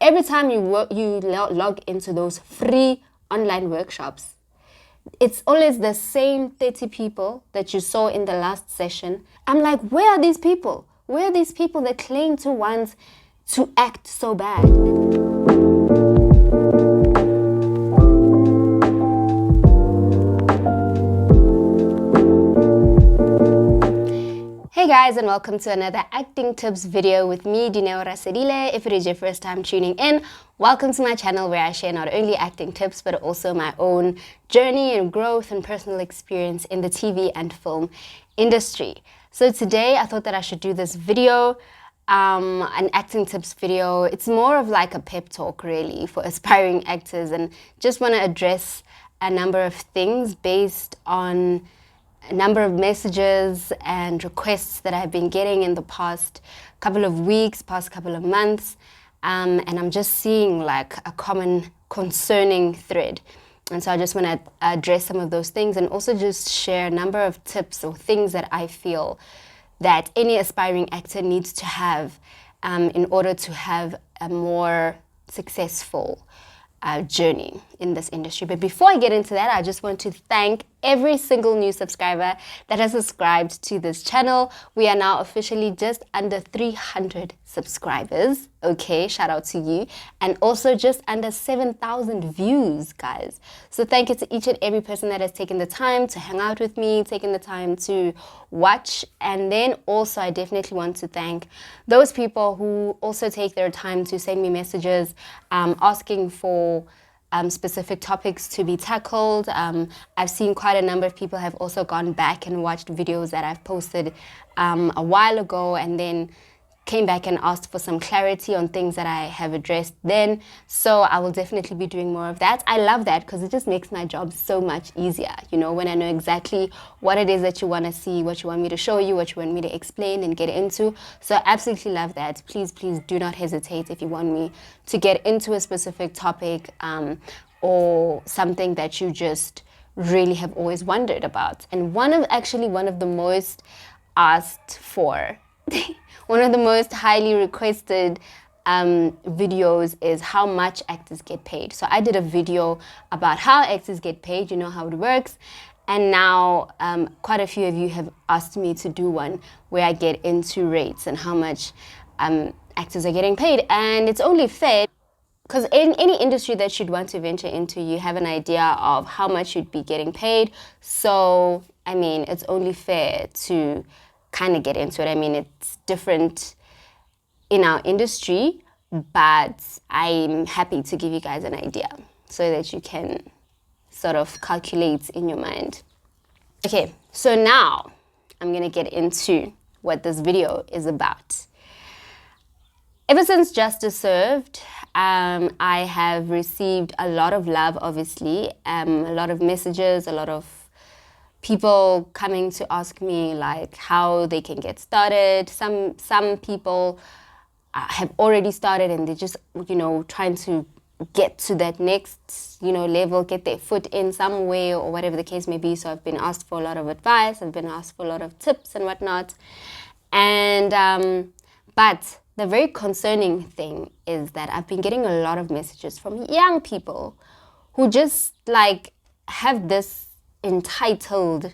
every time you log into those free online workshops, it's always the same 30 people that you saw in the last session. I'm like, where are these people? Where are these people that claim to want to act so bad? Hey guys, and welcome to another acting tips video with me, Dineo Rasedile. If it is your first time tuning in, welcome to my channel where I share not only acting tips but also my own journey and growth and personal experience in the TV and film industry. So today I thought that I should do this video, an acting tips video. It's more of like a pep talk really for aspiring actors, and just want to address a number of things based on a number of messages and requests that I've been getting in the past couple of weeks, past couple of months, and I'm just seeing like a common concerning thread. And so I just want to address some of those things and also just share a number of tips or things that I feel that any aspiring actor needs to have in order to have a more successful journey in this industry. But before I get into that, I just want to thank every single new subscriber that has subscribed to this channel. We are now officially just under 300 subscribers. Okay, shout out to you. And also just under 7,000 views, guys. So thank you to each and every person that has taken the time to hang out with me, taken the time to watch. And then also I definitely want to thank those people who also take their time to send me messages asking for specific topics to be tackled. I've seen quite a number of people have also gone back and watched videos that I've posted a while ago and then came back and asked for some clarity on things that I have addressed then. So I will definitely be doing more of that. I love that because it just makes my job so much easier, you know, when I know exactly what it is that you want to see, what you want me to show you, what you want me to explain and get into. So I absolutely love that. Please do not hesitate if you want me to get into a specific topic or something that you just really have always wondered about. And one of the most asked for one of the most highly requested videos is how much actors get paid. So I did a video about how actors get paid, you know how it works. And now quite a few of you have asked me to do one where I get into rates and how much actors are getting paid. And it's only fair because in any industry that you'd want to venture into, you have an idea of how much you'd be getting paid. So, I mean, it's only fair to kind of get into it. I mean, it's different in our industry, but I'm happy to give you guys an idea so that you can sort of calculate in your mind. Okay, so now I'm gonna get into what this video is about. Ever since Justice Served, I have received a lot of love, obviously, a lot of messages, a lot of people coming to ask me like how they can get started. Some people have already started and they're just, you know, trying to get to that next, you know, level, get their foot in some way or whatever the case may be. So I've been asked for a lot of advice. I've been asked for a lot of tips and whatnot. And but the very concerning thing is that I've been getting a lot of messages from young people who just like have this entitled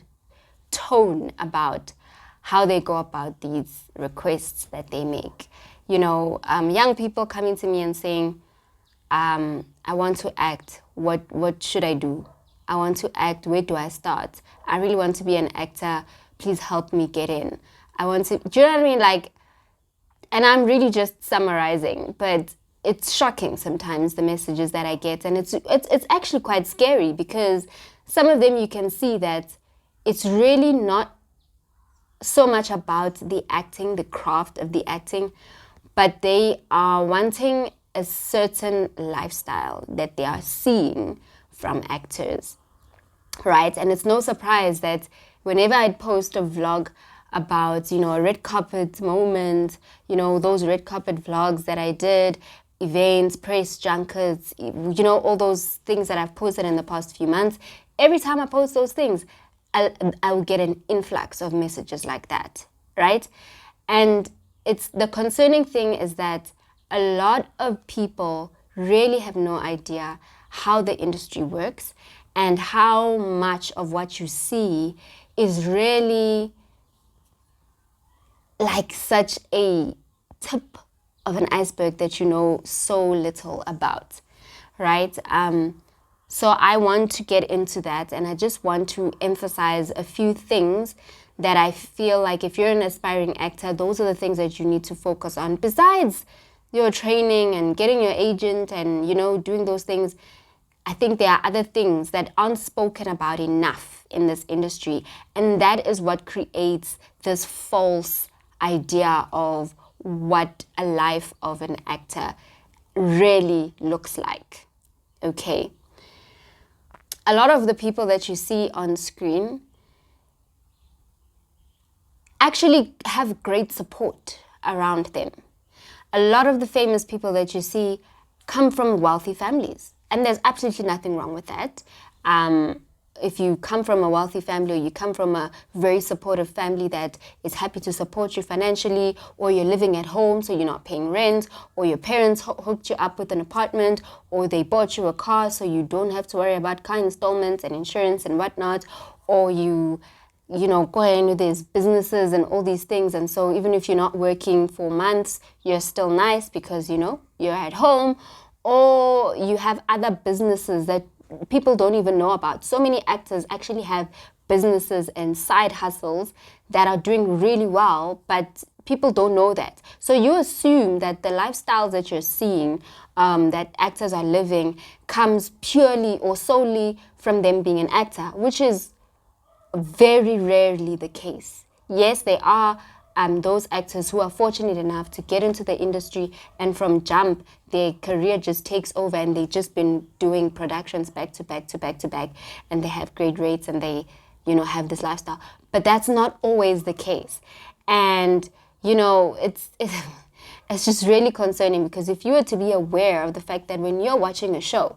tone about how they go about these requests that they make. You know, young people coming to me and saying, I want to act, what should I do? I want to act, where do I start? I really want to be an actor, please help me get in. I want to, do you know what I mean? Like, and I'm really just summarizing, but it's shocking sometimes the messages that I get, and it's actually quite scary because some of them you can see that it's really not so much about the acting, the craft of the acting, but they are wanting a certain lifestyle that they are seeing from actors, right? And it's no surprise that whenever I'd post a vlog about, you know, a red carpet moment, you know, those red carpet vlogs that I did, events, press junkets, you know, all those things that I've posted in the past few months, every time I post those things, I'll get an influx of messages like that, right? And it's the concerning thing is that a lot of people really have no idea how the industry works and how much of what you see is really like such a tip of an iceberg that you know so little about, right? So I want to get into that, and I just want to emphasize a few things that I feel like if you're an aspiring actor, those are the things that you need to focus on. Besides your training and getting your agent and, you know, doing those things, I think there are other things that aren't spoken about enough in this industry. And that is what creates this false idea of what a life of an actor really looks like. Okay. A lot of the people that you see on screen actually have great support around them. A lot of the famous people that you see come from wealthy families, and there's absolutely nothing wrong with that. If you come from a wealthy family, or you come from a very supportive family that is happy to support you financially, or you're living at home so you're not paying rent, or your parents hooked you up with an apartment, or they bought you a car so you don't have to worry about car installments and insurance and whatnot, or you know, go ahead with these businesses and all these things. And so even if you're not working for months, you're still nice because, you know, you're at home, or you have other businesses that people don't even know about. So many actors actually have businesses and side hustles that are doing really well, but people don't know that. So you assume that the lifestyles that you're seeing, that actors are living, comes purely or solely from them being an actor, which is very rarely the case. Yes, there are those actors who are fortunate enough to get into the industry, and from jump, their career just takes over and they've just been doing productions back to back to back to back, and they have great rates and they, you know, have this lifestyle. But that's not always the case. And, you know, it's just really concerning, because if you were to be aware of the fact that when you're watching a show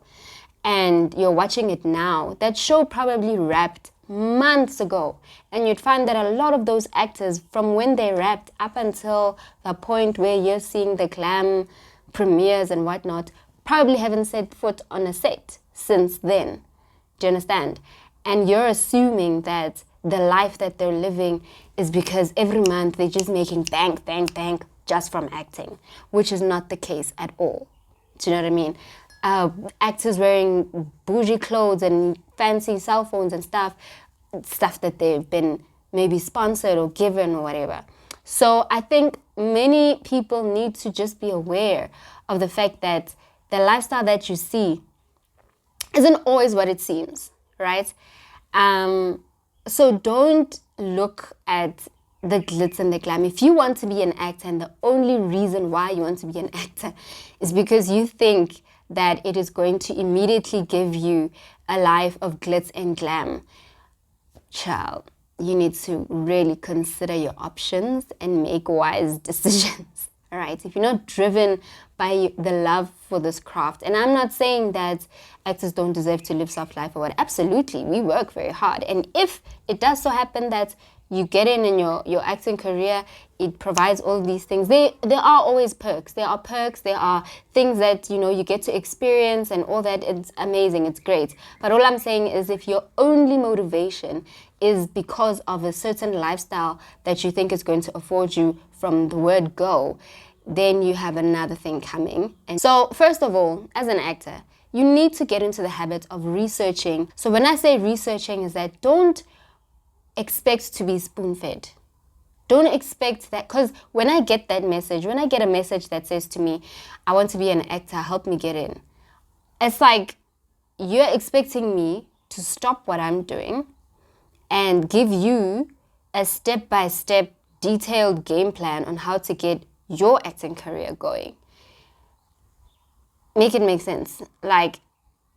and you're watching it now, that show probably wrapped months ago, and you'd find that a lot of those actors, from when they wrapped up until the point where you're seeing the glam premieres and whatnot, probably haven't set foot on a set since then. Do you understand? And you're assuming that the life that they're living is because every month they're just making bank, bank, bank just from acting, which is not the case at all. Do you know what I mean? Actors wearing bougie clothes and fancy cell phones and stuff that they've been maybe sponsored or given or whatever. So I think many people need to just be aware of the fact that the lifestyle that you see isn't always what it seems, right? So don't look at the glitz and the glam. If you want to be an actor, and the only reason why you want to be an actor is because you think that it is going to immediately give you a life of glitz and glam, child, you need to really consider your options and make wise decisions. All right, if you're not driven by the love for this craft, and I'm not saying that actors don't deserve to live soft life or what, absolutely, we work very hard. And if it does so happen that you get in your acting career, it provides all these things. There are always perks. There are perks. There are things that, you know, you get to experience and all that. It's amazing. It's great. But all I'm saying is, if your only motivation is because of a certain lifestyle that you think is going to afford you from the word go, then you have another thing coming. And so, first of all, as an actor, you need to get into the habit of researching. So when I say researching, is that don't expect to be spoon-fed. Don't expect that, because when I get that message, when I get a message that says to me, I want to be an actor, help me get in, it's like you're expecting me to stop what I'm doing and give you a step-by-step detailed game plan on how to get your acting career going. Make it make sense. Like,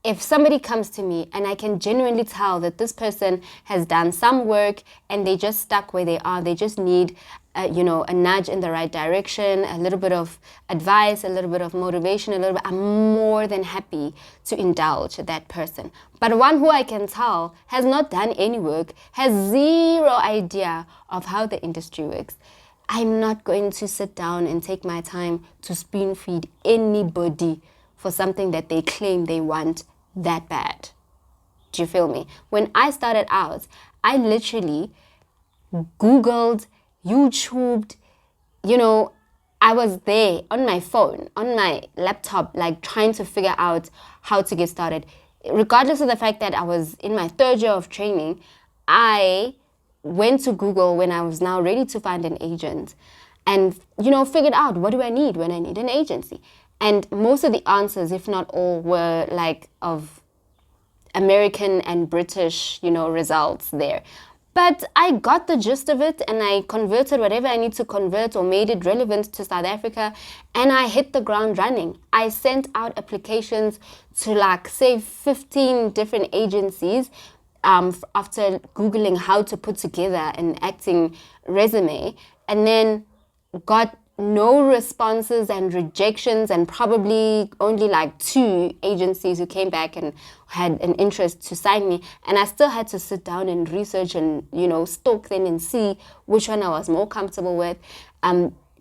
if somebody comes to me and I can genuinely tell that this person has done some work and they just stuck where they are, they just need, a nudge in the right direction, a little bit of advice, a little bit of motivation, I'm more than happy to indulge that person. But one who I can tell has not done any work, has zero idea of how the industry works, I'm not going to sit down and take my time to spoon feed anybody for something that they claim they want that bad. Do you feel me? When I started out, I literally Googled, YouTubed, I was there on my phone, on my laptop, like trying to figure out how to get started. Regardless of the fact that I was in my 3rd year of training, I went to Google when I was now ready to find an agent and, figured out, what do I need when I need an agency? And most of the answers, if not all, were like of American and British, results there. But I got the gist of it, and I converted whatever I need to convert or made it relevant to South Africa, and I hit the ground running. I sent out applications to say 15 different agencies after Googling how to put together an acting resume, and then got no responses and rejections, and probably only 2 agencies who came back and had an interest to sign me. And I still had to sit down and research and, stalk them and see which one I was more comfortable with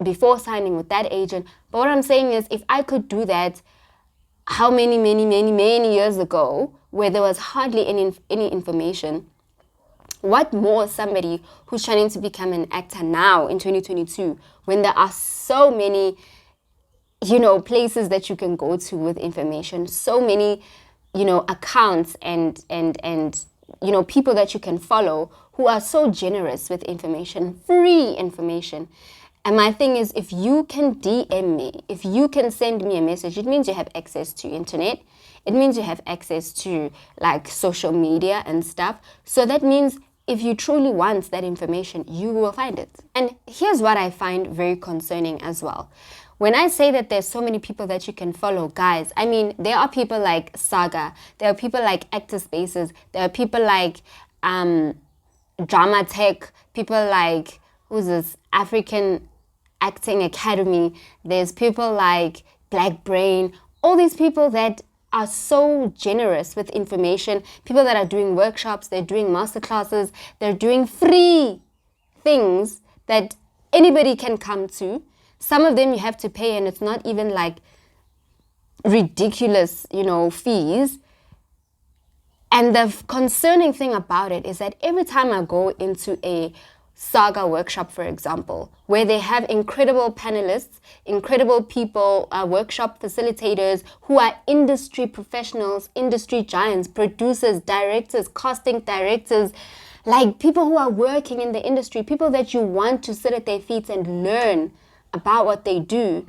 before signing with that agent. But what I'm saying is, if I could do that how many years ago, where there was hardly any information, what more somebody who's trying to become an actor now in 2022, when there are so many, places that you can go to with information, so many, accounts and people that you can follow who are so generous with information, free information. And my thing is, if you can DM me, if you can send me a message, it means you have access to internet. It means you have access to social media and stuff. So that means if you truly want that information, you will find it. And here's what I find very concerning as well. When I say that there's so many people that you can follow, guys, I mean, there are people like Saga, there are people like Actor Spaces, there are people like Drama Tech, people like, who's this, African Acting Academy, there's people like Black Brain, all these people that are so generous with information, people that are doing workshops, they're doing masterclasses, they're doing free things that anybody can come to. Some of them you have to pay, and it's not even ridiculous, fees. And the concerning thing about it is that every time I go into a Saga workshop, for example, where they have incredible panelists, incredible people, workshop facilitators who are industry professionals, industry giants, producers, directors, casting directors, people who are working in the industry, people that you want to sit at their feet and learn about what they do.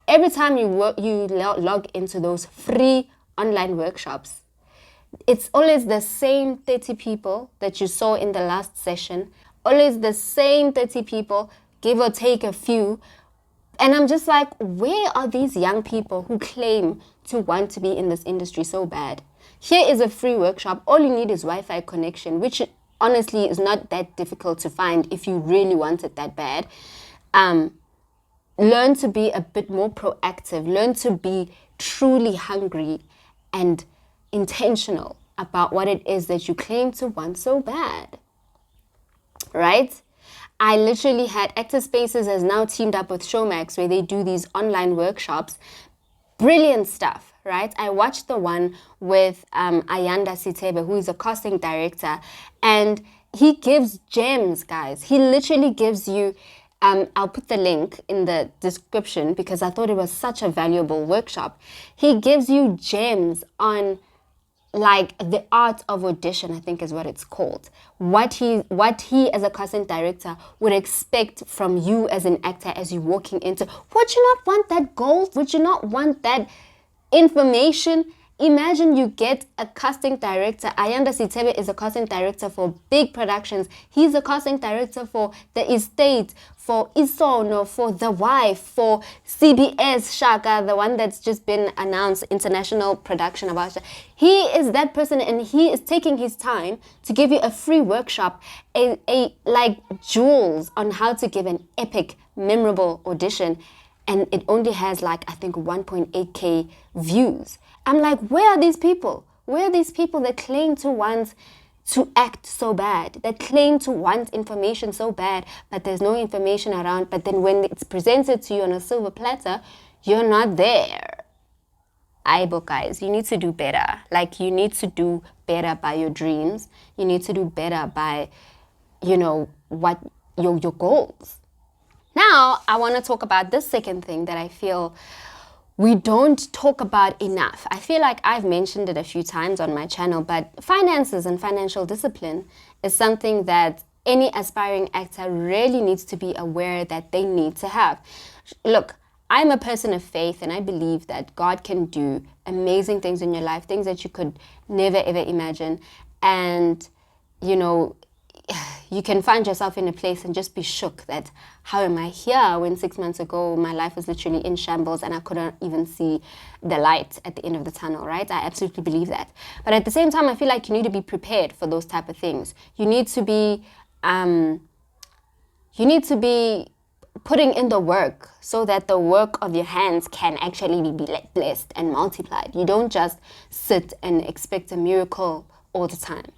Every time you log into those free online workshops, it's always the same 30 people that you saw in the last session, always the same 30 people, give or take a few. And I'm just like, where are these young people who claim to want to be in this industry so bad? Here is a free workshop. All you need is Wi-Fi connection, which honestly is not that difficult to find if you really want it that bad. Learn to be a bit more proactive. Learn to be truly hungry and intentional about what it is that you claim to want so bad. Right? I literally had Actor Spaces has now teamed up with Showmax, where they do these online workshops. Brilliant stuff, right? I watched the one with Ayanda Sitebe, who is a casting director, and he gives gems, guys. He literally gives you, I'll put the link in the description because I thought it was such a valuable workshop. He gives you gems on the art of audition, I think is what it's called. What he as a casting director would expect from you as an actor as you're walking into. Would you not want that gold? Would you not want that information? Imagine you get a casting director. Ayanda Sitebe is a casting director for big productions. He's a casting director for The Estate, for Isono, for The Wife, for CBS Shaka, the one that's just been announced, international production about Shaka. He is that person, and he is taking his time to give you a free workshop, like jewels on how to give an epic, memorable audition. And it only has I think 1.8K views. I'm like, where are these people? Where are these people that claim to want to act so bad, that claim to want information so bad, but there's no information around. But then when it's presented to you on a silver platter, you're not there. Aibo, guys, you need to do better. Like, you need to do better by your dreams. You need to do better by, what your goals. Now, I want to talk about this second thing that I feel we don't talk about enough. I feel like I've mentioned it a few times on my channel, but finances and financial discipline is something that any aspiring actor really needs to be aware that they need to have. Look, I'm a person of faith, and I believe that God can do amazing things in your life, things that you could never ever imagine. And, you can find yourself in a place and just be shook that, how am I here when 6 months ago my life was literally in shambles and I couldn't even see the light at the end of the tunnel, right? I absolutely believe that. But at the same time, I feel like you need to be prepared for those type of things. You need to be putting in the work so that the work of your hands can actually be blessed and multiplied. You don't just sit and expect a miracle all the time.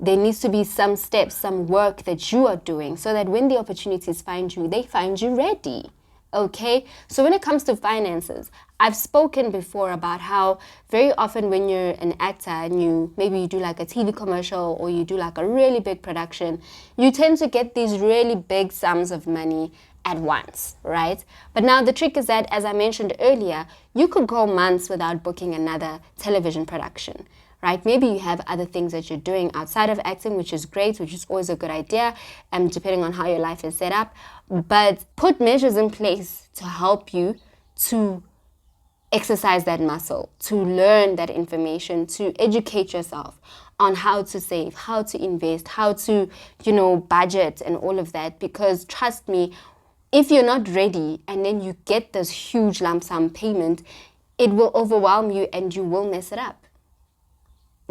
There needs to be some steps, some work that you are doing so that when the opportunities find you, they find you ready. Okay? So when it comes to finances, I've spoken before about how very often when you're an actor and maybe you do like a TV commercial or you do like a really big production, you tend to get these really big sums of money at once, right? But now the trick is that, as I mentioned earlier, you could go months without booking another television production. Right? Maybe you have other things that you're doing outside of acting, which is great, which is always a good idea, depending on how your life is set up. But put measures in place to help you to exercise that muscle, to learn that information, to educate yourself on how to save, how to invest, how to, budget and all of that. Because trust me, if you're not ready and then you get this huge lump sum payment, it will overwhelm you and you will mess it up.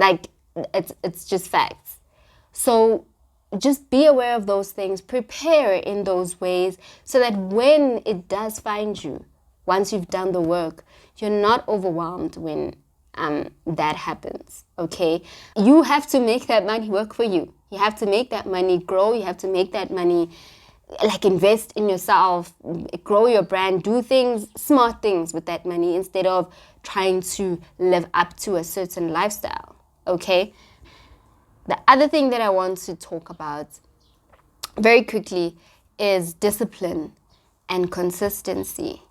Like, it's just facts. So just be aware of those things, prepare in those ways so that when it does find you, once you've done the work, you're not overwhelmed when that happens, okay? You have to make that money work for you. You have to make that money grow. You have to make that money, like, invest in yourself, grow your brand, do things, smart things with that money instead of trying to live up to a certain lifestyle. Okay. The other thing that I want to talk about very quickly is discipline and consistency.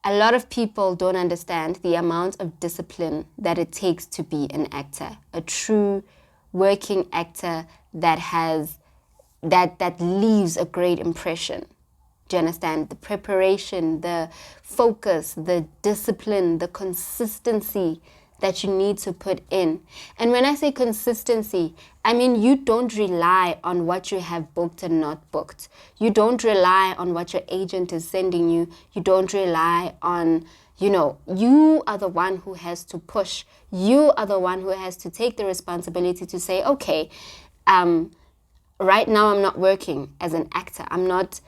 A lot of people don't understand the amount of discipline that it takes to be an actor, a true working actor that leaves a great impression. Do you understand? The preparation, the focus, the discipline, the consistency that you need to put in. And when I say consistency, I mean you don't rely on what you have booked and not booked. You don't rely on what your agent is sending you. You don't rely on, you are the one who has to push. You are the one who has to take the responsibility to say, okay, right now I'm not working as an actor. I'm not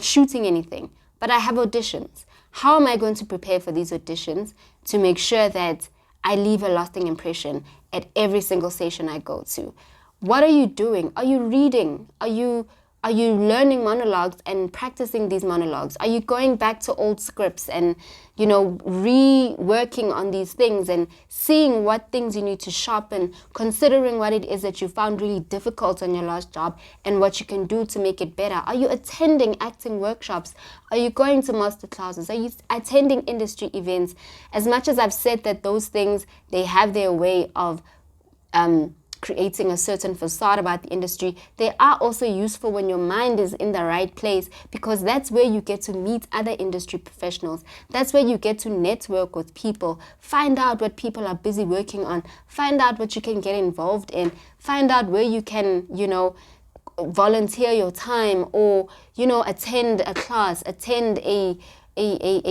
shooting anything, but I have auditions. How am I going to prepare for these auditions to make sure that I leave a lasting impression at every single station I go to? What are you doing? Are you reading? Are you learning monologues and practicing these monologues? Are you going back to old scripts and, reworking on these things and seeing what things you need to sharpen, considering what it is that you found really difficult on your last job and what you can do to make it better? Are you attending acting workshops? Are you going to master classes? Are you attending industry events? As much as I've said that those things, they have their way of creating a certain facade about the industry, they are also useful when your mind is in the right place, because that's where you get to meet other industry professionals. That's where you get to network with people, find out what people are busy working on, find out what you can get involved in, find out where you can, volunteer your time or, attend a class, attend a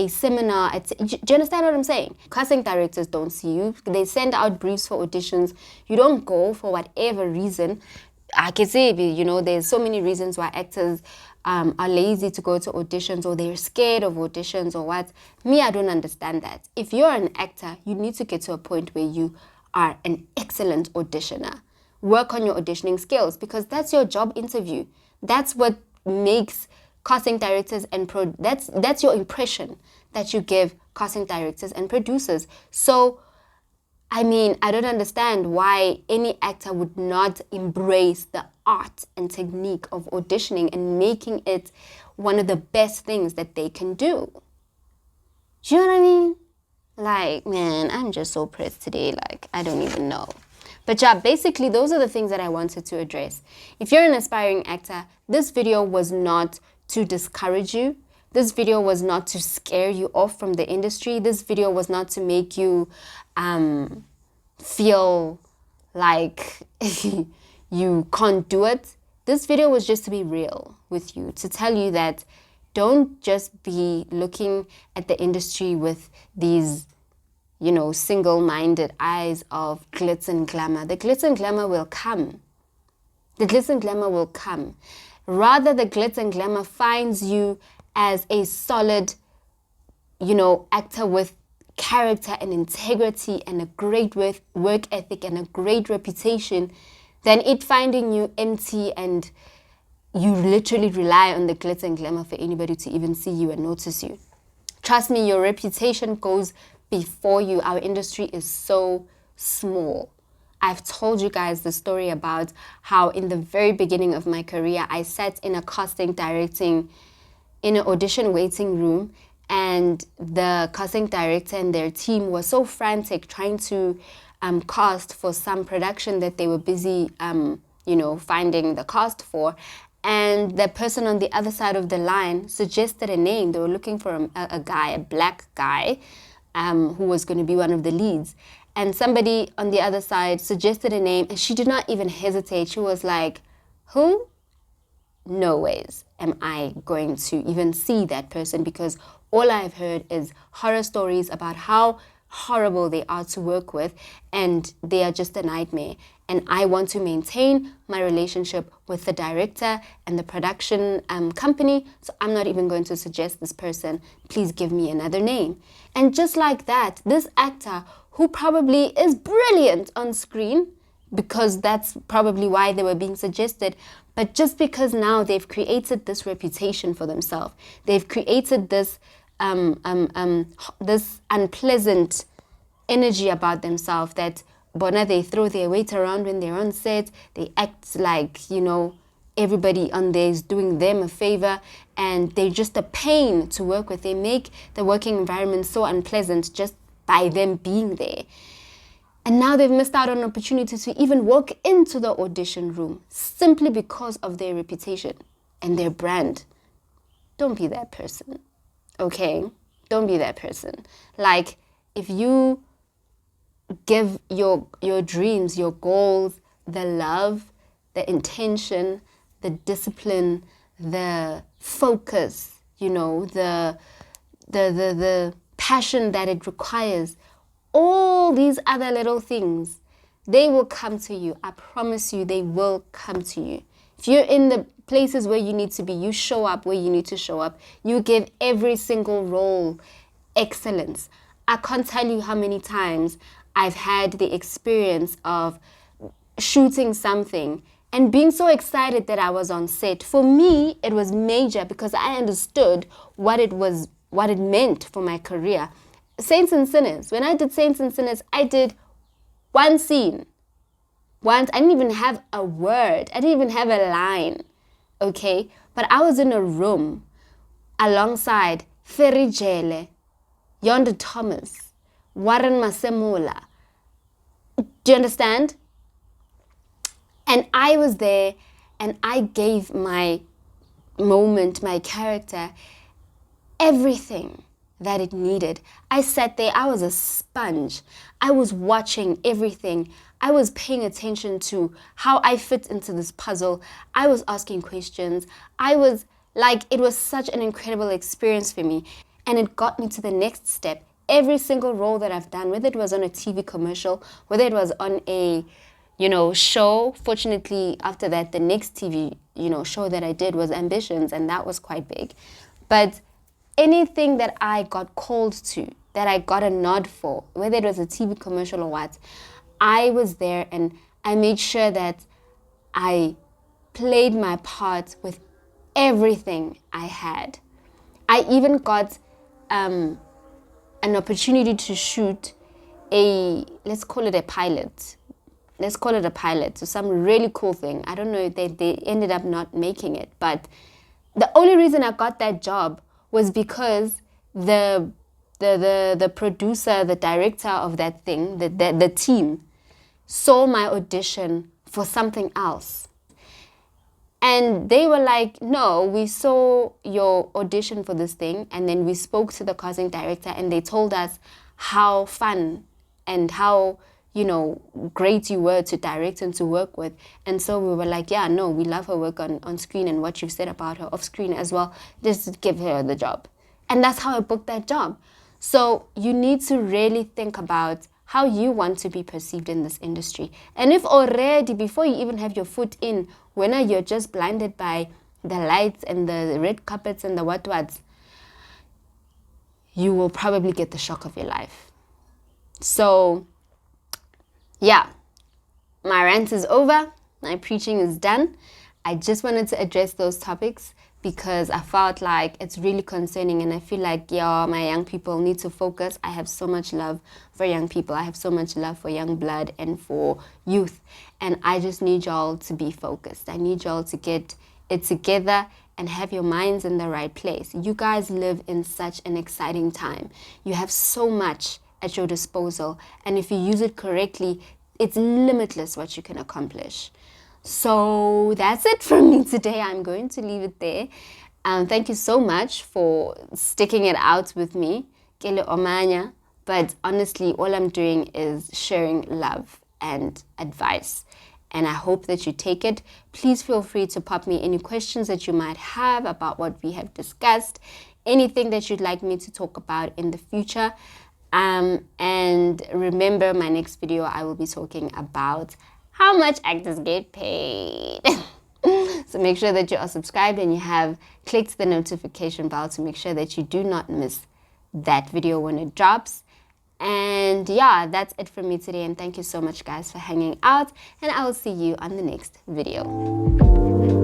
seminar. Do you understand what I'm saying? Casting directors don't see you. They send out briefs for auditions. You don't go for whatever reason. I can say, there's so many reasons why actors are lazy to go to auditions, or they're scared of auditions or what. Me, I don't understand that. If you're an actor, you need to get to a point where you are an excellent auditioner, work on your auditioning skills, because that's your job interview. That's what makes casting directors and that's your impression that you give casting directors and producers. So I mean, I don't understand why any actor would not embrace the art and technique of auditioning and making it one of the best things that they can do. Do you know what I mean? Like, man, I'm just so pressed today. Like, I don't even know. But yeah, basically, those are the things that I wanted to address. If you're an aspiring actor, this video was not to discourage you. This video was not to scare you off from the industry. This video was not to make you feel like you can't do it. This video was just to be real with you, to tell you that don't just be looking at the industry with these, single-minded eyes of glitz and glamour. The glitz and glamour will come. The glitz and glamour will come. Rather, the glitz and glamour finds you as a solid, actor with character and integrity and a great work ethic and a great reputation, than it finding you empty and you literally rely on the glitz and glamour for anybody to even see you and notice you. Trust me, your reputation goes before you. Our industry is so small. I've told you guys the story about how in the very beginning of my career, I sat in a directing in an audition waiting room, and the casting director and their team were so frantic trying to cast for some production that they were busy, finding the cast for. And the person on the other side of the line suggested a name. They were looking for a guy, a black guy, who was going to be one of the leads. And somebody on the other side suggested a name, and she did not even hesitate. She was like, who? No ways am I going to even see that person, because all I've heard is horror stories about how horrible they are to work with, and they are just a nightmare. And I want to maintain my relationship with the director and the production company, so I'm not even going to suggest this person. Please give me another name. And just like that, this actor, who probably is brilliant on screen, because that's probably why they were being suggested, but just because now they've created this reputation for themselves, they've created this this unpleasant energy about themselves that bona, they throw their weight around when they're on set. They act like, everybody on there is doing them a favor, and they're just a pain to work with. They make the working environment so unpleasant just by them being there. And now they've missed out on an opportunity to even walk into the audition room simply because of their reputation and their brand. Don't be that person, okay? Don't be that person. Like, if you give your dreams, your goals, the love, the intention, the discipline, the focus, the passion that it requires, all these other little things, they will come to you. I promise you, they will come to you. If you're in the places where you need to be, you show up where you need to show up. You give every single role excellence. I can't tell you how many times I've had the experience of shooting something and being so excited that I was on set. For me, it was major because I understood what it meant for my career. Saints and Sinners. When I did Saints and Sinners, I did one scene. Once, I didn't even have a word. I didn't even have a line. Okay? But I was in a room alongside Ferry Jele, Yonder Thomas, Warren Masemola. Do you understand? And I was there, and I gave my moment, my character, everything that it needed. I sat there, I was a sponge. I was watching everything. I was paying attention to how I fit into this puzzle. I was asking questions. I was like, it was such an incredible experience for me. And it got me to the next step. Every single role that I've done, whether it was on a TV commercial, whether it was on a, show. Fortunately, after that, the next TV, show that I did was Ambitions, and that was quite big. But anything that I got called to, that I got a nod for, whether it was a TV commercial or what, I was there and I made sure that I played my part with everything I had. I even got an opportunity to shoot let's call it a pilot. So some really cool thing. I don't know if they ended up not making it, but the only reason I got that job was because the producer, the director of that thing, the team, saw my audition for something else. And they were like, no, we saw your audition for this thing. And then we spoke to the casting director and they told us how fun and how, great you were to direct and to work with. And so we were like, yeah, no, we love her work on screen and what you've said about her off screen as well. Just give her the job. And that's how I booked that job. So you need to really think about how you want to be perceived in this industry. And if already, before you even have your foot in, when you're just blinded by the lights and the red carpets and the what-whats, you will probably get the shock of your life. So, yeah, my rant is over. My preaching is done. I just wanted to address those topics because I felt like it's really concerning, and I feel like, my young people need to focus. I have so much love for young people. I have so much love for young blood and for youth, and I just need y'all to be focused. I need y'all to get it together and have your minds in the right place. You guys live in such an exciting time. You have so much at your disposal, and if you use it correctly, it's limitless what you can accomplish. So that's it from me today. I'm going to leave it there. Thank you so much for sticking it out with me. Kele omanya. But honestly, all I'm doing is sharing love and advice. And I hope that you take it. Please feel free to pop me any questions that you might have about what we have discussed. Anything that you'd like me to talk about in the future. And remember, my next video, I will be talking about how much actors get paid. So make sure that you are subscribed and you have clicked the notification bell to make sure that you do not miss that video when it drops. And yeah, that's it from me today. And thank you so much, guys, for hanging out. And I will see you on the next video.